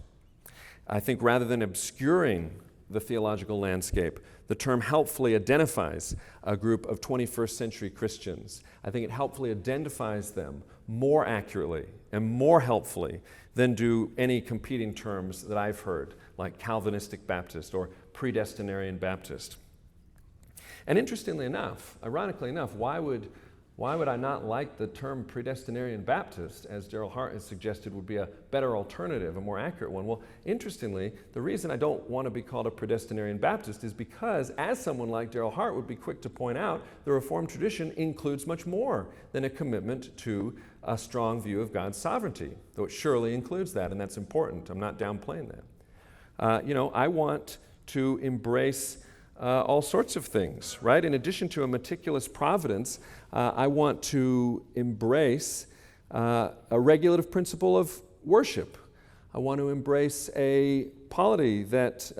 I think rather than obscuring the theological landscape, the term helpfully identifies a group of 21st century Christians. I think it helpfully identifies them more accurately and more helpfully than do any competing terms that I've heard, like Calvinistic Baptist or predestinarian Baptist. And interestingly enough, ironically enough, why would I not like the term predestinarian Baptist, as Daryl Hart has suggested would be a better alternative, a more accurate one? Well, interestingly, the reason I don't want to be called a predestinarian Baptist is because, as someone like Daryl Hart would be quick to point out, the Reformed tradition includes much more than a commitment to a strong view of God's sovereignty, though it surely includes that, and that's important. I'm not downplaying that. I want to embrace all sorts of things, right? In addition to a meticulous providence, I want to embrace a regulative principle of worship. I want to embrace a polity that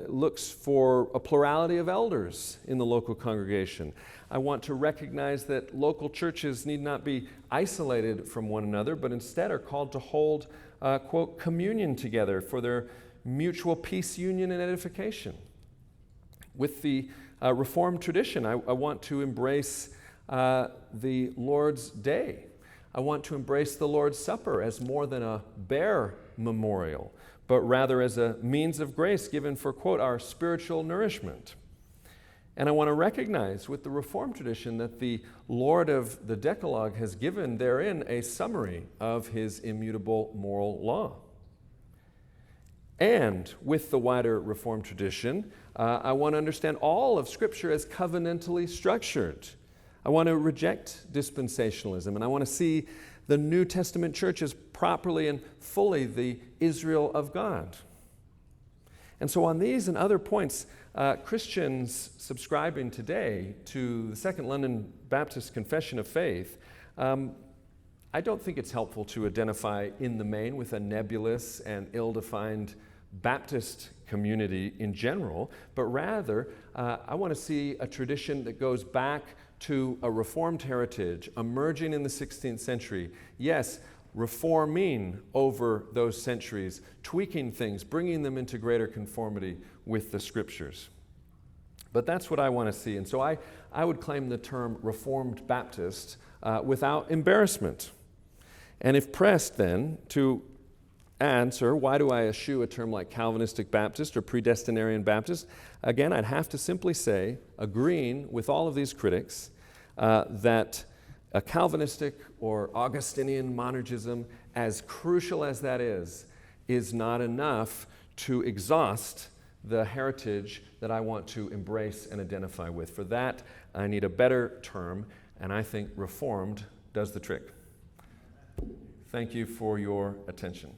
looks for a plurality of elders in the local congregation. I want to recognize that local churches need not be isolated from one another, but instead are called to hold, quote, communion together for their mutual peace, union, and edification. With the Reformed tradition, I want to embrace the Lord's Day. I want to embrace the Lord's Supper as more than a bare memorial, but rather as a means of grace given for, quote, our spiritual nourishment. And I want to recognize with the Reformed tradition that the Lord of the Decalogue has given therein a summary of his immutable moral law. And with the wider Reformed tradition, I want to understand all of Scripture as covenantally structured. I want to reject dispensationalism, and I want to see the New Testament church as properly and fully the Israel of God. And so on these and other points, Christians subscribing today to the Second London Baptist Confession of Faith, I don't think it's helpful to identify in the main with a nebulous and ill-defined Baptist community in general, but rather I want to see a tradition that goes back to a Reformed heritage emerging in the 16th century. Yes, reforming over those centuries, tweaking things, bringing them into greater conformity with the Scriptures. But that's what I want to see. And so I would claim the term Reformed Baptist without embarrassment. And if pressed then to answer, why do I eschew a term like Calvinistic Baptist or predestinarian Baptist? Again, I'd have to simply say, agreeing with all of these critics, that a Calvinistic or Augustinian monergism, as crucial as that is not enough to exhaust the heritage that I want to embrace and identify with. For that, I need a better term, and I think Reformed does the trick. Thank you for your attention.